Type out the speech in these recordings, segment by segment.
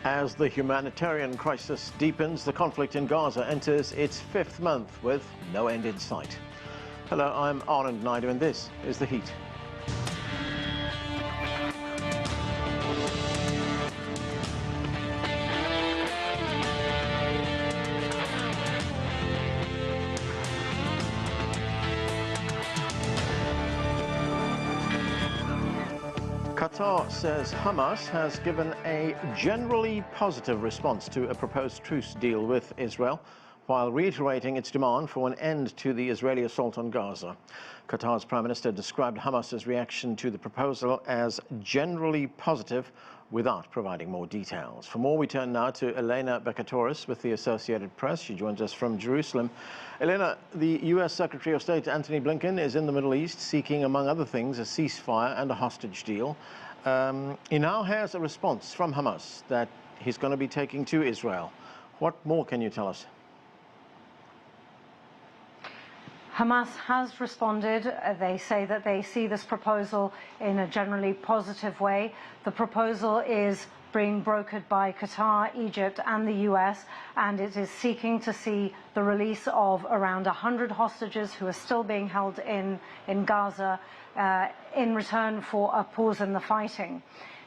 As the humanitarian crisis deepens, the conflict in Gaza enters its 5th month with no end in sight. Hello, I'm Anand Naidu and this is The Heat. Qatar says Hamas has given a generally positive response to a proposed truce deal with Israel, while reiterating its demand for an end to the Israeli assault on Gaza. Qatar's Prime Minister described Hamas's reaction to the proposal as generally positive without providing more details. For more, we turn now to Elena Bekatoris with the Associated Press. She joins us from Jerusalem. Elena, the U.S. Secretary of State Antony Blinken is in the Middle East seeking, among other things, a ceasefire and a hostage deal. He now has a response from Hamas that he's going to be taking to Israel. What more can you tell us? Hamas has responded. They say that they see this proposal in a generally positive way. The proposal is being brokered by Qatar, Egypt and the US, and it is seeking to see the release of around 100 hostages who are still being held in Gaza in return for a pause in the fighting.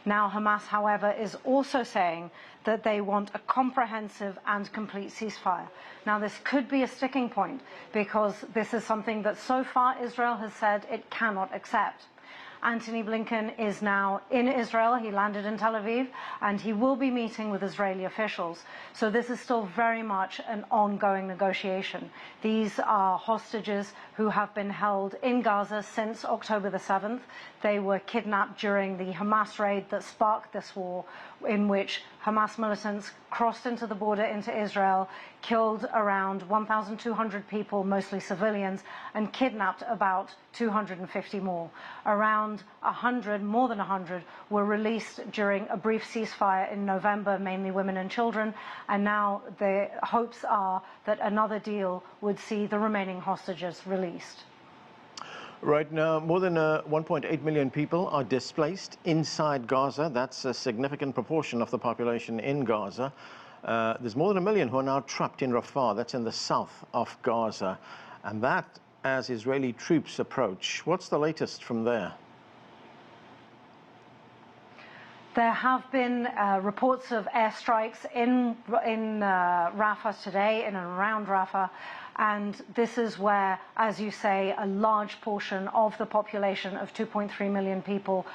Now, Hamas, however, is also saying that they want a comprehensive and complete ceasefire. Now, this could be a sticking point because this is something that so far Israel has said it cannot accept. Antony Blinken is now in Israel. He landed in Tel Aviv and he will be meeting with Israeli officials. So this is still very much an ongoing negotiation. These are hostages who have been held in Gaza since October the 7th. They were kidnapped during the Hamas raid that sparked this war, in which Hamas militants crossed into the border into Israel, killed around 1,200 people, mostly civilians, and kidnapped about 250 more. Around 100, more than 100, were released during a brief ceasefire in November, mainly women and children, and now the hopes are that another deal would see the remaining hostages released. Right now, more than 1.8 million people are displaced inside Gaza. That's a significant proportion of the population in Gaza. There's more than 1 million who are now trapped in Rafah, that's in the south of Gaza. And that as Israeli troops approach. What's the latest from there? There have been reports of airstrikes in Rafah today, in and around Rafah, and this is where, as you say, a large portion of the population of 2.3 million people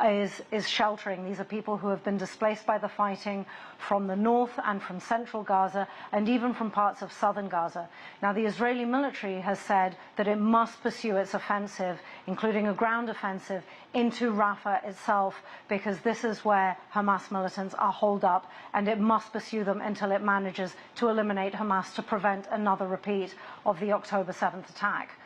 is sheltering. These are people who have been displaced by the fighting from the north and from central Gaza and even from parts of southern Gaza. Now, the Israeli military has said that it must pursue its offensive, including a ground offensive, into Rafah itself, because this is where Hamas militants are holed up, and it must pursue them until it manages to eliminate Hamas to prevent another repeat of the October 7th attack.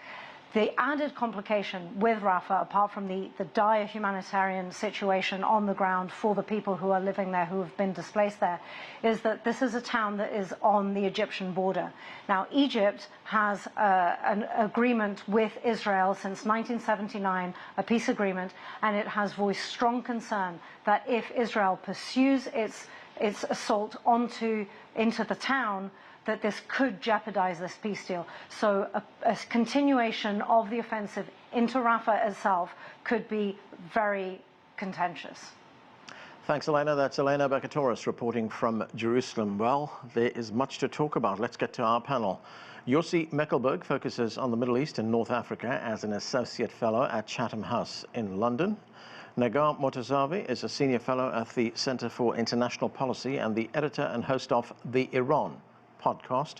The added complication with Rafah, apart from the dire humanitarian situation on the ground for the people who are living there, who have been displaced there, is that this is a town that is on the Egyptian border. Now, Egypt has an agreement with Israel since 1979, a peace agreement, and it has voiced strong concern that if Israel pursues its assault into the town, that this could jeopardize this peace deal. So a continuation of the offensive into Rafah itself could be very contentious. Thanks, Elena. That's Elena Bekatoris reporting from Jerusalem. Well, there is much to talk about. Let's get to our panel. Yossi Mekelberg focuses on the Middle East and North Africa as an associate fellow at Chatham House in London. Negar Mortazavi is a senior fellow at the Center for International Policy and the editor and host of The Iran podcast.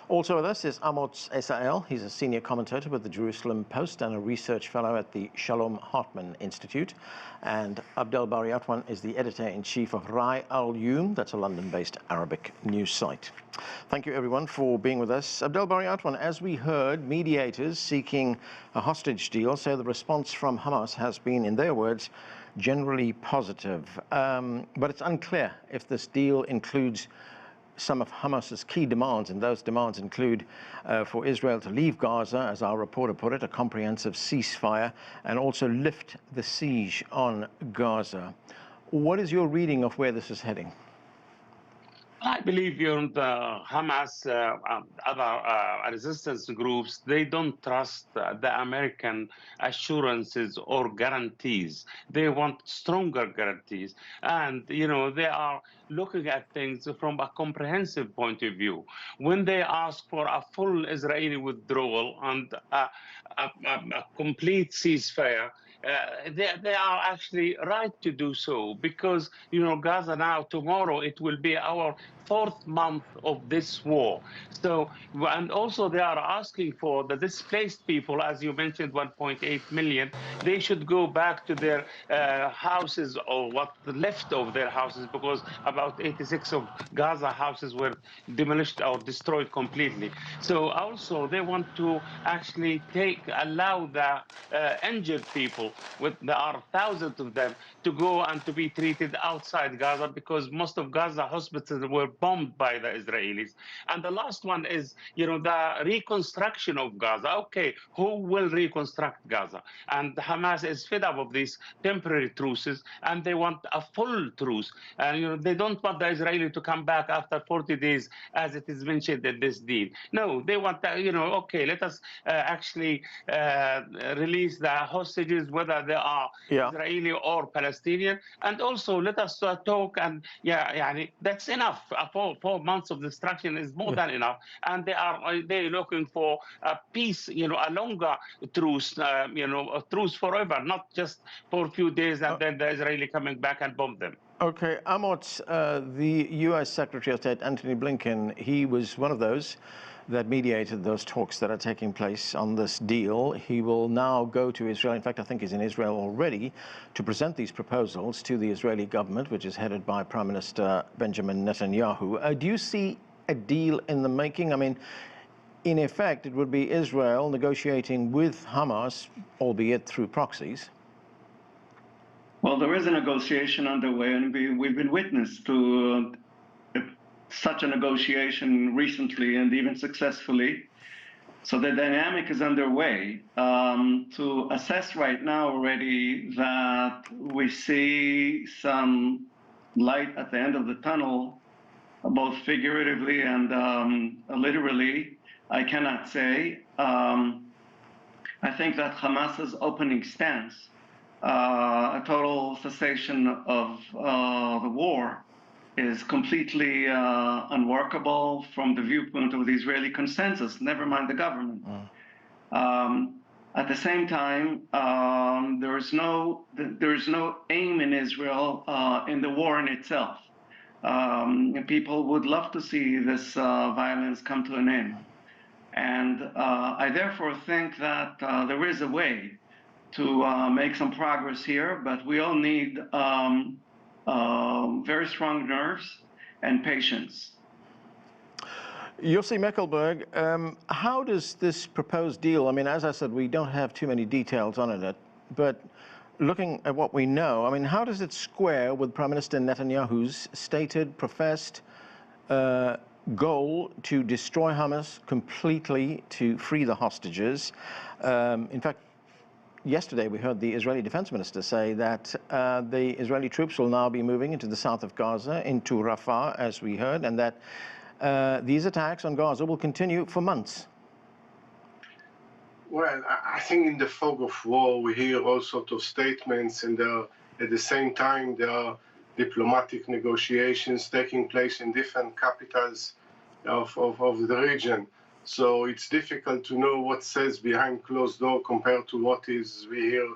Also with us is Amotz Asa-El. He's a senior commentator with the Jerusalem Post and a research fellow at the Shalom Hartman Institute. And Abdel Bari Atwan is the editor-in-chief of al-Youm. That's a London-based Arabic news site. Thank you, everyone, for being with us. Abdel Bari Atwan, as we heard, mediators seeking a hostage deal say the response from Hamas has been, in their words, generally positive. But it's unclear if this deal includes some of Hamas's key demands, and those demands include for Israel to leave Gaza, as our reporter put it, a comprehensive ceasefire, and also lift the siege on Gaza. What is your reading of where this is heading? I believe the Hamas, other resistance groups, they don't trust the American assurances or guarantees. They want stronger guarantees. And, they are looking at things from a comprehensive point of view. When they ask for a full Israeli withdrawal and a complete ceasefire, they are actually right to do so because, Gaza now, tomorrow, it will be our fourth month of this war. So, and also they are asking for the displaced people, as you mentioned, 1.8 million, they should go back to their houses or what left of their houses, because about 86 of Gaza houses were demolished or destroyed completely. So also they want to actually allow the injured people, there are thousands of them, to go and to be treated outside Gaza, because most of Gaza hospitals were bombed by the Israelis. And the last one is, the reconstruction of Gaza. Okay, who will reconstruct Gaza? And Hamas is fed up of these temporary truces, and they want a full truce. And they don't want the Israeli to come back after 40 days, as it is mentioned in this deal. No, they want, okay, let us actually release the hostages, whether they are Israeli or Palestinian, and also let us talk. And that's enough. 4 months of destruction is more than enough, and they're looking for a peace, a longer truce, a truce forever, not just for a few days, and then the Israeli coming back and bomb them. Okay, Amotz, the U.S. Secretary of State Antony Blinken, he was one of those that mediated those talks that are taking place on this deal. He will now go to Israel. In fact, I think he's in Israel already to present these proposals to the Israeli government, which is headed by Prime Minister Benjamin Netanyahu. Do you see a deal in the making? I mean, in effect, it would be Israel negotiating with Hamas, albeit through proxies. Well, there is a negotiation underway, and we've been witness to such a negotiation recently and even successfully. So the dynamic is underway. To assess right now already that we see some light at the end of the tunnel, both figuratively and literally, I cannot say. I think that Hamas's opening stance, a total cessation of the war, is completely unworkable from the viewpoint of the Israeli consensus, never mind the government. At the same time, there is no aim in Israel in the war in itself. People would love to see this violence come to an end. And I therefore think that there is a way to make some progress here, but we all need very strong nerves and patience. Yossi Mekelberg, how does this proposed deal, I mean, as I said, we don't have too many details on it, but looking at what we know, I mean, how does it square with Prime Minister Netanyahu's stated, professed goal to destroy Hamas completely, to free the hostages? In fact, yesterday we heard the Israeli Defense Minister say that the Israeli troops will now be moving into the south of Gaza, into Rafah, as we heard, and that these attacks on Gaza will continue for months. Well, I think in the fog of war, we hear all sorts of statements, and at the same time, there are diplomatic negotiations taking place in different capitals of the region. So it's difficult to know what says behind closed door compared to what is we hear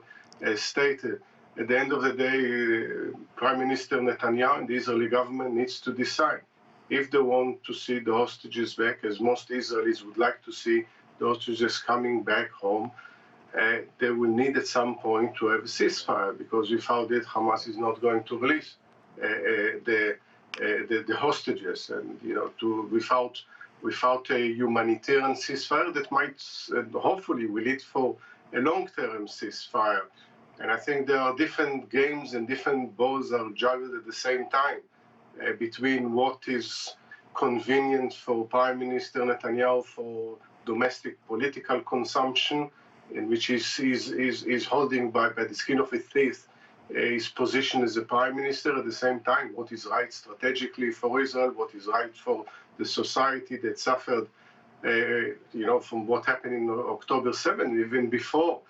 stated. At the end of the day, Prime Minister Netanyahu and the Israeli government needs to decide if they want to see the hostages back, as most Israelis would like to see the hostages coming back home. They will need at some point to have a ceasefire, because without it, Hamas is not going to release the hostages, and without a humanitarian ceasefire that might hopefully will lead for a long-term ceasefire. And I think there are different games and different balls are juggled at the same time between what is convenient for Prime Minister Netanyahu for domestic political consumption, in which he's holding by the skin of his teeth his position as a prime minister, at the same time what is right strategically for Israel, what is right for the society that suffered from what happened in October 7, even before.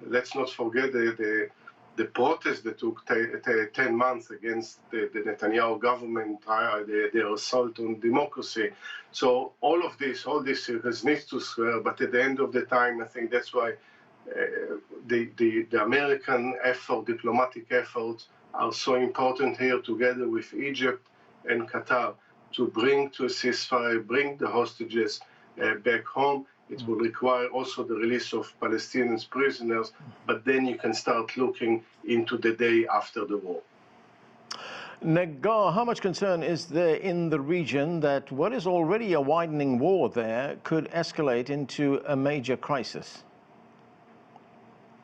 Let's not forget the protest that took 10 months against the Netanyahu government, their assault on democracy. So all this needs to swear, but at the end of the time, I think that's why the American effort, diplomatic efforts, are so important here, together with Egypt and Qatar, to bring to a ceasefire, bring the hostages back home. It will require also the release of Palestinian prisoners, but then you can start looking into the day after the war. Negar, how much concern is there in the region that what is already a widening war there could escalate into a major crisis?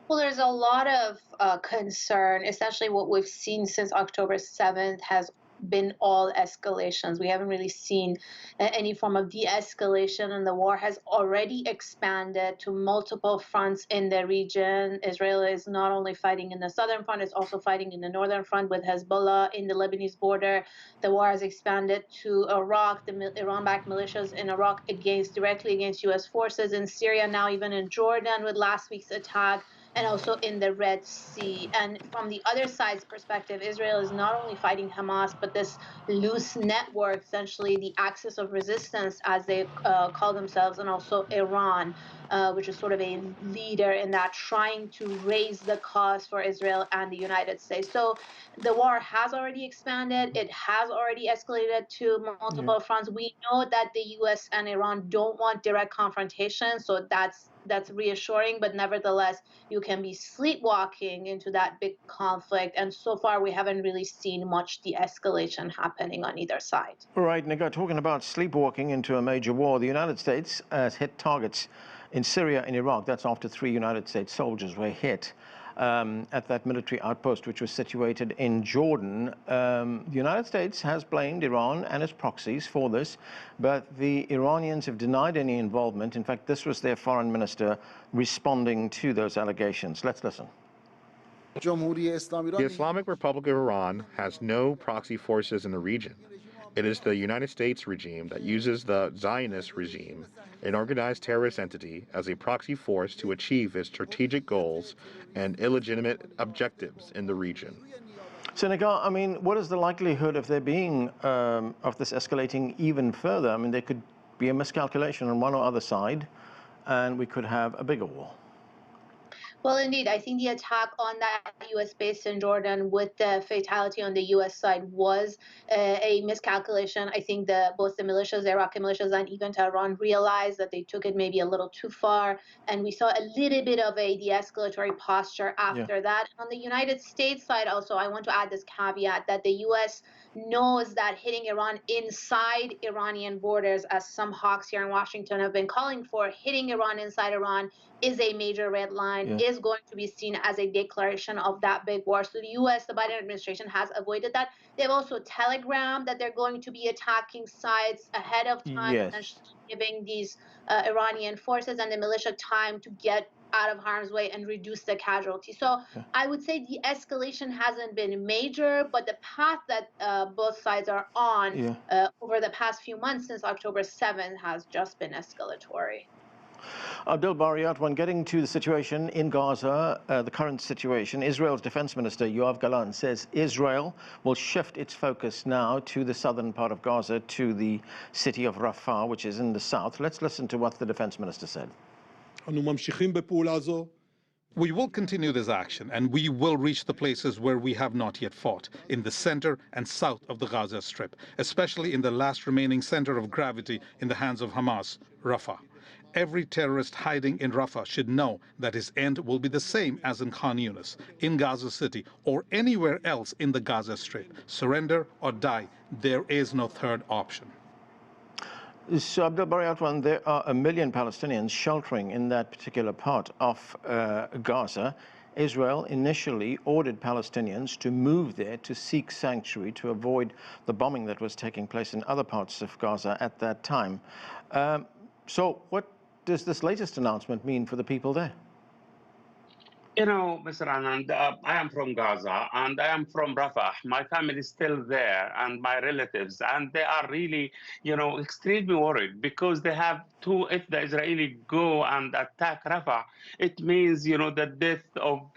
Well, there's a lot of concern. Essentially, what we've seen since October 7th has been all escalations. We haven't really seen any form of de-escalation, and the war has already expanded to multiple fronts in the region. Israel is not only fighting in the southern front, it's also fighting in the northern front with Hezbollah in the Lebanese border. The war has expanded to Iraq, the Iran-backed militias in Iraq directly against U.S. forces in Syria, now even in Jordan with last week's attack, and also in the Red Sea. And from the other side's perspective, Israel is not only fighting Hamas, but this loose network, essentially the axis of resistance, as they call themselves, and also Iran, which is sort of a leader in that, trying to raise the cost for Israel and the United States. So the war has already expanded. It has already escalated to multiple fronts. We know that the U.S. and Iran don't want direct confrontation, so that's reassuring, but nevertheless, you can be sleepwalking into that big conflict. And so far, we haven't really seen much de-escalation happening on either side. All right, Negar, talking about sleepwalking into a major war, the United States has hit targets in Syria and Iraq. That's after 3 United States soldiers were hit at that military outpost, which was situated in Jordan. The United States has blamed Iran and its proxies for this, but the Iranians have denied any involvement. In fact, this was their foreign minister responding to those allegations. Let's listen. The Islamic Republic of Iran has no proxy forces in the region. It is the United States regime that uses the Zionist regime, an organized terrorist entity, as a proxy force to achieve its strategic goals and illegitimate objectives in the region. So, Negar, I mean, what is the likelihood of there being, of this escalating even further? I mean, there could be a miscalculation on one or other side, and we could have a bigger war. Well, indeed, I think the attack on that U.S. base in Jordan with the fatality on the U.S. side was a miscalculation. I think both the militias, the Iraqi militias, and even Tehran realized that they took it maybe a little too far. And we saw a little bit of a de-escalatory posture after that. On the United States side also, I want to add this caveat that the U.S. knows that hitting Iran inside Iranian borders, as some hawks here in Washington have been calling for, hitting Iran inside Iran is a major red line, is going to be seen as a declaration of that big war. So the U.S., the Biden administration has avoided that. They've also telegrammed that they're going to be attacking sites ahead of time, potentially giving these Iranian forces and the militia time to get out of harm's way and reduce the casualties. So I would say the escalation hasn't been major, but the path that both sides are on over the past few months since October 7th has just been escalatory. Abdel, Bari, Atwan, getting to the situation in Gaza, the current situation, Israel's defense minister, Yoav Gallant, says Israel will shift its focus now to the southern part of Gaza, to the city of Rafah, which is in the south. Let's listen to what the defense minister said. We will continue this action, and we will reach the places where we have not yet fought, in the center and south of the Gaza Strip, especially in the last remaining center of gravity in the hands of Hamas, Rafah. Every terrorist hiding in Rafah should know that his end will be the same as in Khan Yunis, in Gaza City, or anywhere else in the Gaza Strip. Surrender or die. There is no third option. So, Abdel, Bari, Atwan, there are 1 million Palestinians sheltering in that particular part of Gaza. Israel initially ordered Palestinians to move there to seek sanctuary, to avoid the bombing that was taking place in other parts of Gaza at that time. So what does this latest announcement mean for the people there? You know, Mr. Anand, I am from Gaza and I am from Rafah. My family is still there and my relatives, and they are really, extremely worried because they have to, if the Israeli go and attack Rafah, it means, the death of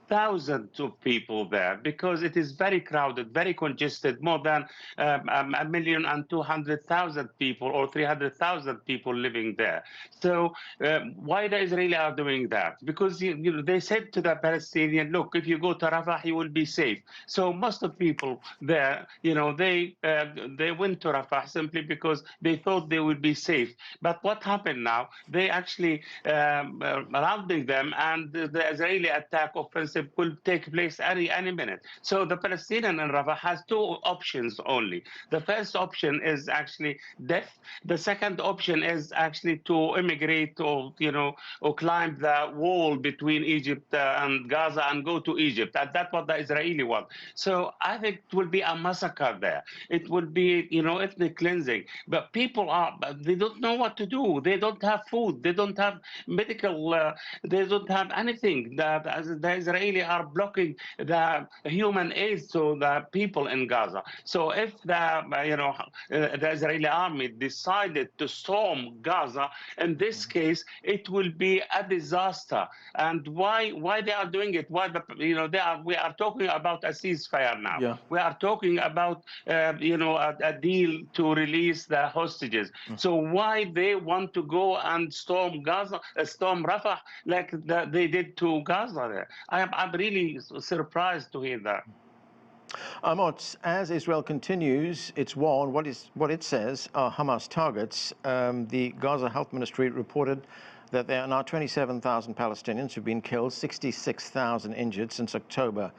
thousands of people there because it is very crowded, very congested, more than 1,200,000 people or 300,000 people living there. So why the Israelis are doing that? Because they said to the Palestinian, look, if you go to Rafah, you will be safe. So most of people there, they went to Rafah simply because they thought they would be safe. But what happened now? They actually surrounding them, and the Israeli attack offensive could take place any minute. So the Palestinian in Rafah has two options only. The first option is actually death. The second option is actually to immigrate or climb the wall between Egypt and Gaza and go to Egypt. And that's what the Israeli want. So I think it will be a massacre there. It will be ethnic cleansing. But people they don't know what to do. They don't have food. They don't have medical. They don't have anything. The Israeli are blocking the human aid to the people in Gaza. So if the Israeli army decided to storm Gaza, in this case, it will be a disaster. And why they are doing it? Why we are talking about a ceasefire now. Yeah. We are talking about a deal to release the hostages. So why they want to go and storm Gaza, storm Rafah like they did to Gaza there? I'm really surprised to hear that. Amotz, as Israel continues its war on what it says are Hamas targets, the Gaza Health Ministry reported that there are now 27,000 Palestinians who've been killed, 66,000 injured since October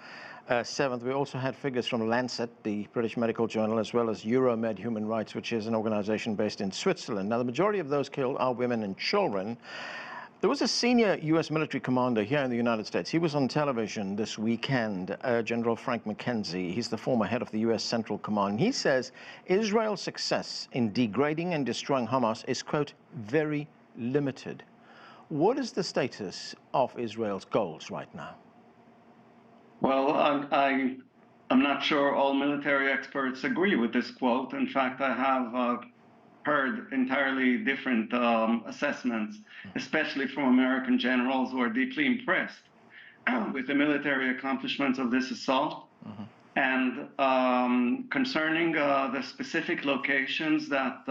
7th. We also had figures from Lancet, the British medical journal, as well as Euromed Human Rights, which is an organization based in Switzerland. Now, the majority of those killed are women and children. There was a senior U.S. military commander here in the United States. He was on television this weekend, General Frank McKenzie. He's the former head of the U.S. Central Command. He says Israel's success in degrading and destroying Hamas is, quote, very limited. What is the status of Israel's goals right now? Well, I'm not sure all military experts agree with this quote. In fact, I have heard entirely different assessments, especially from American generals who are deeply impressed with the military accomplishments of this assault. And concerning the specific locations that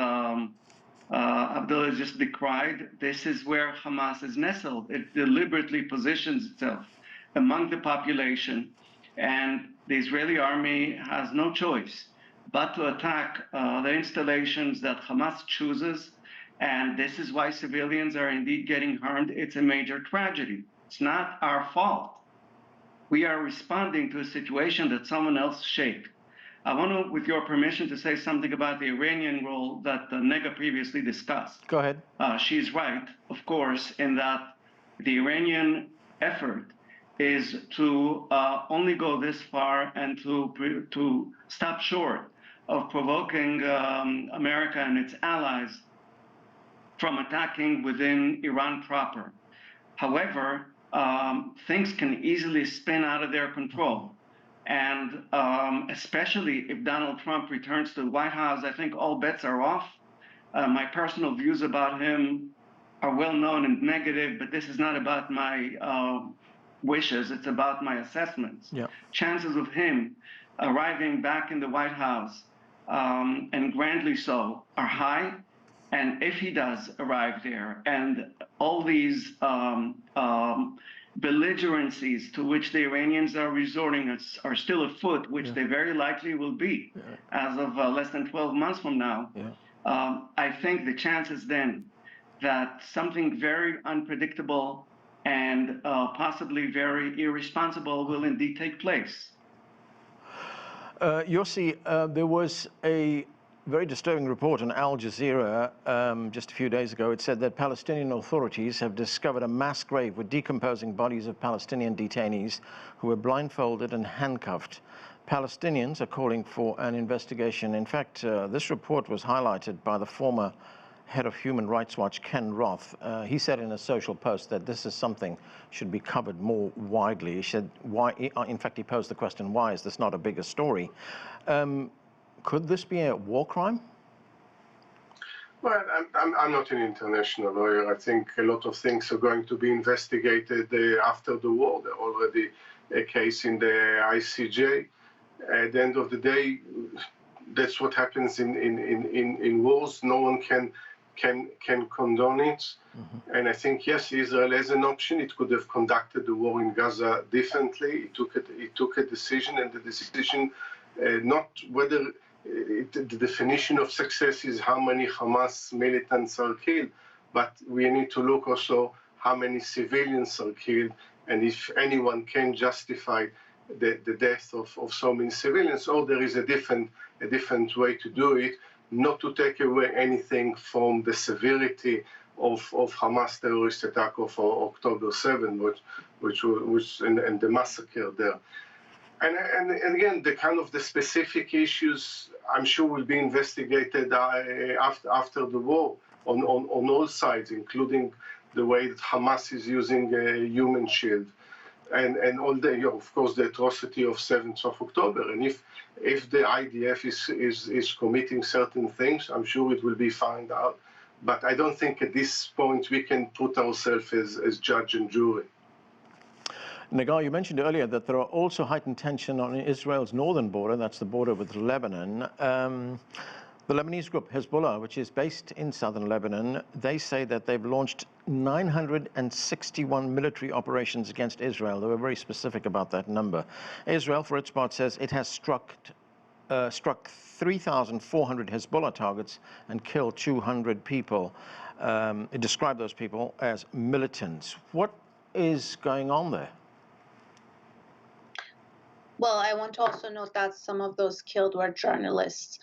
Abdel has just decried, this is where Hamas is nestled. It deliberately positions itself among the population, and the Israeli army has no choice but to attack the installations that Hamas chooses, and this is why civilians are indeed getting harmed. It's a major tragedy. It's not our fault. We are responding to a situation that someone else shaped. I want to, with your permission, to say something about the Iranian role that Negar previously discussed. Go ahead. She's right, of course, in that the Iranian effort is to only go this far and to stop short of provoking America and its allies from attacking within Iran proper. However, things can easily spin out of their control. And especially if Donald Trump returns to the White House, I think all bets are off. My personal views about him are well known and negative, but this is not about my wishes, it's about my assessments. Yeah. Chances of him arriving back in the White House, and grandly so, are high. And if he does arrive there, and all these belligerencies to which the Iranians are resorting are still afoot, which they very likely will be as of less than 12 months from now, I think the chances then that something very unpredictable and possibly very irresponsible will indeed take place. Yossi, there was a very disturbing report on Al Jazeera just a few days ago. It said that Palestinian authorities have discovered a mass grave with decomposing bodies of Palestinian detainees who were blindfolded and handcuffed. Palestinians are calling for an investigation. In fact, this report was highlighted by the former head of Human Rights Watch, Ken Roth, he said in a social post that this is something should be covered more widely. He said, why, in fact, he posed the question, why is this not a bigger story? Could this be a war crime? Well, I'm not an international lawyer. I think a lot of things are going to be investigated after the war. There's already a case in the ICJ. At the end of the day, that's what happens in wars. No one can condone it. Mm-hmm. And I think, yes, Israel has an option. It could have conducted the war in Gaza differently. It took a decision, and the decision, not whether the definition of success is how many Hamas militants are killed, but we need to look also how many civilians are killed, and if anyone can justify the death of so many civilians, or there is a different way to do it, not to take away anything from the severity of Hamas terrorist attack of October 7, which and the massacre there. And again, the kind of the specific issues, I'm sure, will be investigated after the war on all sides, including the way that Hamas is using a human shield, and all the, of course, the atrocity of 7th of October. And if the IDF is committing certain things, I'm sure it will be found out. But I don't think at this point we can put ourselves as judge and jury. Negar, you mentioned earlier that there are also heightened tension on Israel's northern border, that's the border with Lebanon. The Lebanese group Hezbollah, which is based in southern Lebanon, they say that they've launched 961 military operations against Israel. They were very specific about that number. Israel, for its part, says it has struck 3,400 Hezbollah targets and killed 200 people. It described those people as militants. What is going on there? Well, I want to also note that some of those killed were journalists.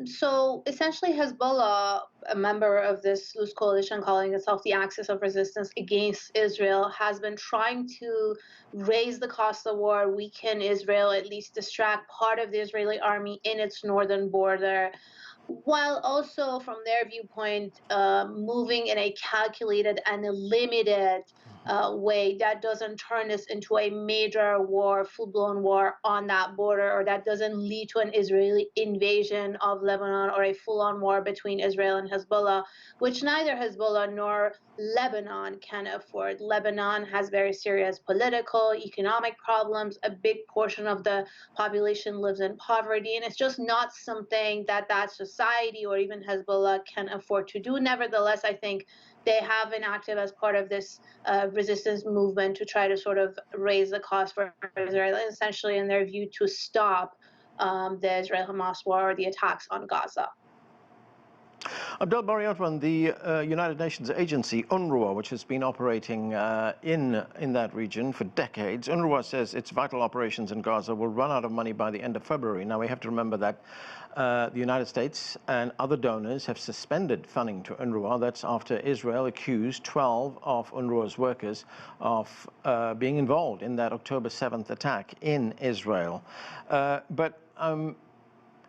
So essentially, Hezbollah, a member of this loose coalition calling itself the Axis of Resistance against Israel, has been trying to raise the cost of war, weaken Israel, at least distract part of the Israeli army in its northern border, while also, from their viewpoint, moving in a calculated and limited way that doesn't turn this into a major war, full-blown war on that border, or that doesn't lead to an Israeli invasion of Lebanon or a full-on war between Israel and Hezbollah, which neither Hezbollah nor Lebanon can afford. Lebanon has very serious political, economic problems. A big portion of the population lives in poverty, and it's just not something that society or even Hezbollah can afford to do. Nevertheless, I think they have been active as part of this resistance movement to try to sort of raise the cost for Israel, essentially in their view to stop the Israel-Hamas war or the attacks on Gaza. Abdel, Bari, Atwan, the United Nations agency, UNRWA, which has been operating in that region for decades, UNRWA says its vital operations in Gaza will run out of money by the end of February. Now, we have to remember that the United States and other donors have suspended funding to UNRWA. That's after Israel accused 12 of UNRWA's workers of being involved in that October 7th attack in Israel. But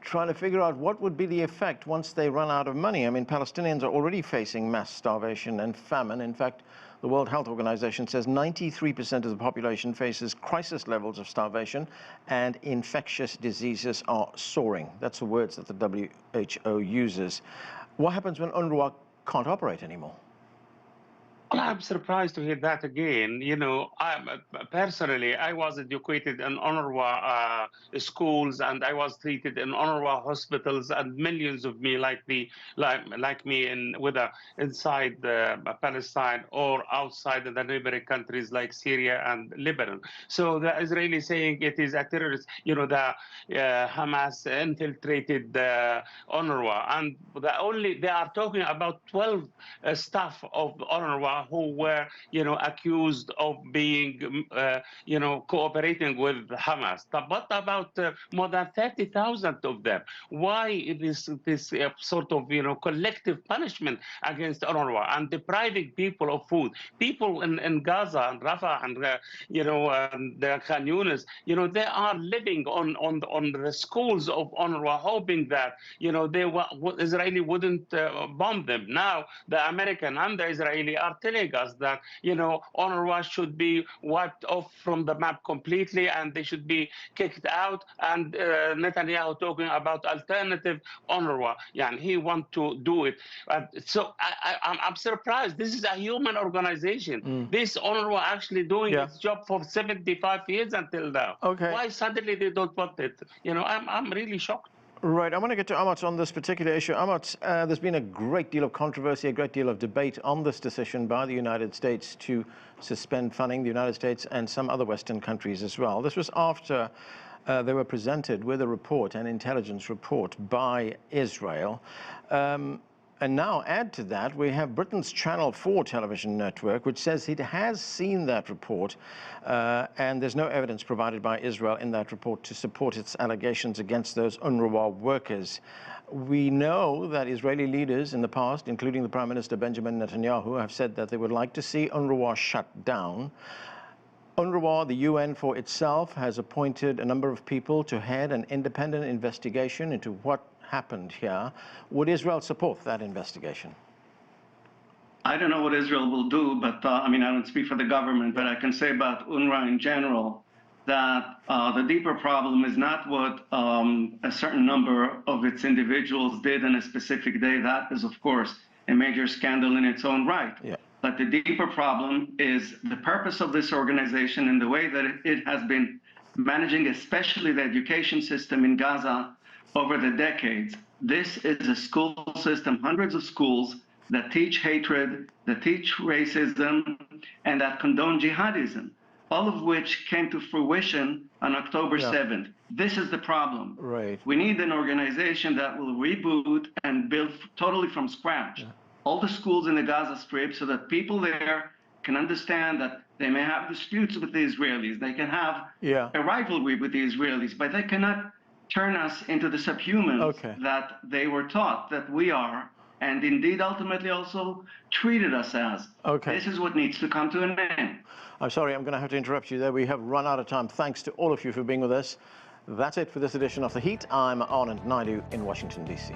trying to figure out what would be the effect once they run out of money. I mean, Palestinians are already facing mass starvation and famine. In fact, the World Health Organization says 93% of the population faces crisis levels of starvation, and infectious diseases are soaring. That's the words that the WHO uses. What happens when UNRWA can't operate anymore? Well, I'm surprised to hear that again. You know, personally, I was educated in UNRWA schools, and I was treated in UNRWA hospitals, and millions of me like me, whether inside Palestine or outside of the neighboring countries like Syria and Lebanon. So the Israeli saying it is a terrorist. You know, the Hamas infiltrated UNRWA, and they are talking about 12 staff of UNRWA UNRWA who were, accused of being, cooperating with Hamas. But what about more than 30,000 of them? Why this sort of, collective punishment against UNRWA and depriving people of food? People in Gaza and Rafah and, the Khan Yunis, they are living on the schools of UNRWA, hoping that, Israeli wouldn't bomb them. Now, the American and the Israeli are telling us that, UNRWA should be wiped off from the map completely and they should be kicked out. And Netanyahu talking about alternative UNRWA. Yeah, and he wants to do it. So I'm surprised. This is a human organization. This UNRWA actually doing its job for 75 years until now. Okay. Why suddenly they don't want it? I'm really shocked. Right, I want to get to Amotz on this particular issue. Amotz, there's been a great deal of controversy, a great deal of debate on this decision by the United States to suspend funding, the United States and some other Western countries as well. This was after they were presented with a report, an intelligence report by Israel. And now add to that, we have Britain's Channel 4 television network, which says it has seen that report, and there's no evidence provided by Israel in that report to support its allegations against those UNRWA workers. We know that Israeli leaders in the past, including the Prime Minister Benjamin Netanyahu, have said that they would like to see UNRWA shut down. UNRWA, the UN for itself, has appointed a number of people to head an independent investigation into what happened here. Would Israel support that investigation? I don't know what Israel will do, but I don't speak for the government, but I can say about UNRWA in general that the deeper problem is not what a certain number of its individuals did on a specific day. That is, of course, a major scandal in its own right. Yeah. But the deeper problem is the purpose of this organization and the way that it has been managing, especially the education system in Gaza over the decades. This is a school system, hundreds of schools that teach hatred, that teach racism, and that condone jihadism, all of which came to fruition on October 7th. This is the problem. Right. We need an organization that will reboot and build totally from scratch all the schools in the Gaza Strip so that people there can understand that they may have disputes with the Israelis, they can have a rivalry with the Israelis, but they cannot turn us into the subhumans that they were taught that we are, and indeed ultimately also treated us as. This is what needs to come to an end. I'm sorry, I'm going to have to interrupt you there. We have run out of time. Thanks to all of you for being with us. That's it for this edition of The Heat. I'm Anand Naidu in Washington, D.C.